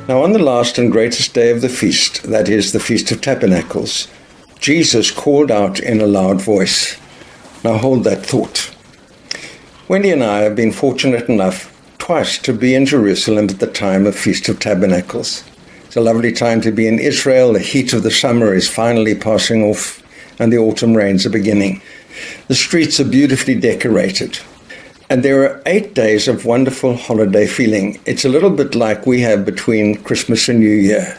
Now on the last and greatest day of the feast, that is the Feast of Tabernacles, Jesus called out in a loud voice. Now hold that thought. Wendy and I have been fortunate enough twice to be in Jerusalem at the time of Feast of Tabernacles. It's a lovely time to be in Israel. The heat of the summer is finally passing off and the autumn rains are beginning. The streets are beautifully decorated. And there are 8 days of wonderful holiday feeling. It's a little bit like we have between Christmas and New Year.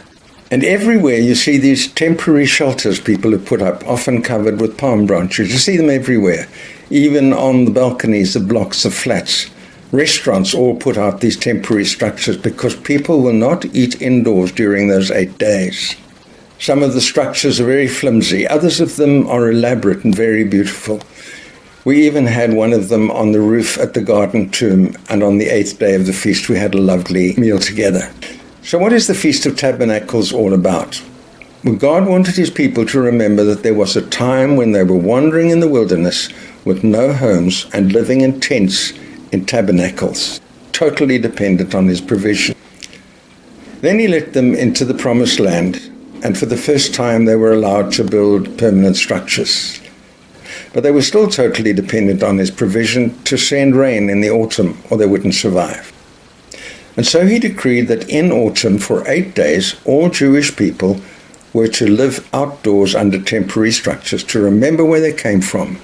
And everywhere you see these temporary shelters people have put up, often covered with palm branches. You see them everywhere, even on the balconies of blocks of flats. Restaurants all put out these temporary structures because people will not eat indoors during those 8 days. Some of the structures are very flimsy. Others of them are elaborate and very beautiful. We even had one of them on the roof at the garden tomb, and on the 8th day of the feast we had a lovely meal together. So what is the Feast of Tabernacles all about? Well, God wanted his people to remember that there was a time when they were wandering in the wilderness with no homes and living in tents in tabernacles, totally dependent on his provision. Then he led them into the promised land, and for the first time they were allowed to build permanent structures. But they were still totally dependent on his provision to send rain in the autumn, or they wouldn't survive. And so he decreed that in autumn, for 8 days, all Jewish people were to live outdoors under temporary structures, to remember where they came from,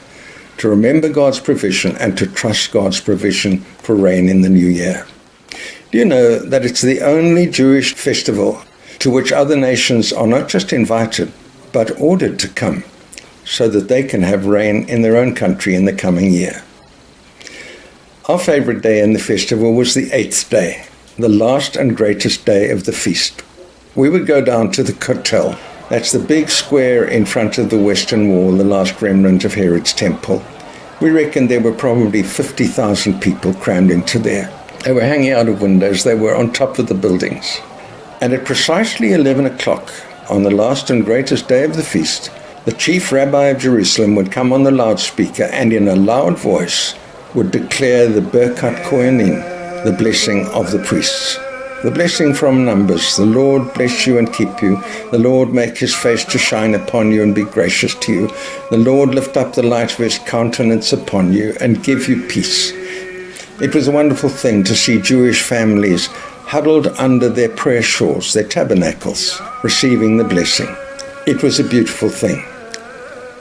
to remember God's provision, and to trust God's provision for rain in the new year. Do you know that it's the only Jewish festival to which other nations are not just invited, but ordered to come, so that they can have rain in their own country in the coming year? Our favorite day in the festival was the 8th day, the last and greatest day of the feast. We would go down to the Kotel. That's the big square in front of the western wall, the last remnant of Herod's temple. We reckon there were probably 50,000 people crammed into there. They were hanging out of windows. They were on top of the buildings. And at precisely 11 o'clock, on the last and greatest day of the feast, the chief rabbi of Jerusalem would come on the loudspeaker and in a loud voice would declare the Birkat Kohanim, the blessing of the priests. The blessing from Numbers: the Lord bless you and keep you. The Lord make his face to shine upon you and be gracious to you. The Lord lift up the light of his countenance upon you and give you peace. It was a wonderful thing to see Jewish families huddled under their prayer shawls, their tabernacles, receiving the blessing. It was a beautiful thing.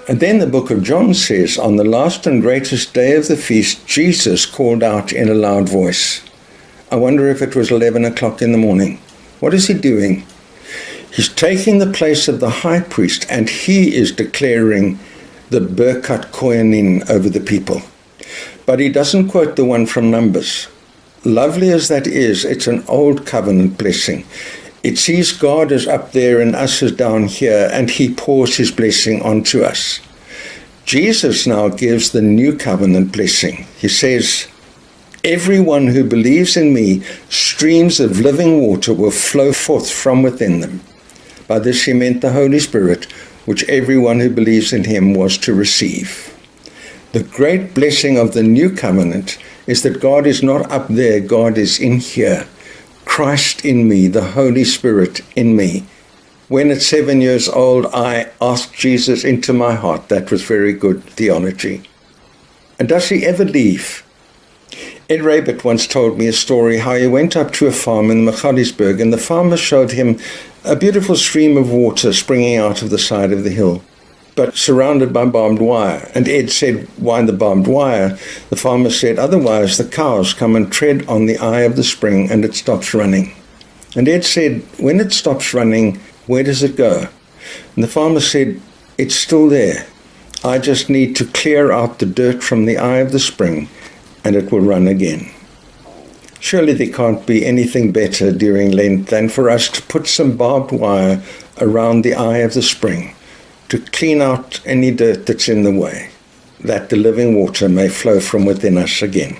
And then the book of John says, on the last and greatest day of the feast, Jesus called out in a loud voice. I wonder if it was 11 o'clock in the morning. What is he doing? He's taking the place of the high priest, and he is declaring the Birkat Kohanim over the people. But he doesn't quote the one from Numbers. Lovely as that is, it's an old covenant blessing. It sees God as up there and us as down here, and he pours his blessing onto us. Jesus now gives the new covenant blessing. He says, everyone who believes in me, streams of living water will flow forth from within them. By this he meant the Holy Spirit, which everyone who believes in him was to receive. The great blessing of the new covenant is that God is not up there, God is in here. Christ in me, the Holy Spirit in me. When at 7 years old, I asked Jesus into my heart. That was very good theology. And does he ever leave? Ed Rabert once told me a story how he went up to a farm in Michalisburg, and the farmer showed him a beautiful stream of water springing out of the side of the hill, but surrounded by barbed wire. And Ed said, why the barbed wire? The farmer said, otherwise the cows come and tread on the eye of the spring and it stops running. And Ed said, when it stops running, where does it go? And the farmer said, it's still there. I just need to clear out the dirt from the eye of the spring and it will run again. Surely there can't be anything better during Lent than for us to put some barbed wire around the eye of the spring to clean out any dirt that's in the way, that the living water may flow from within us again.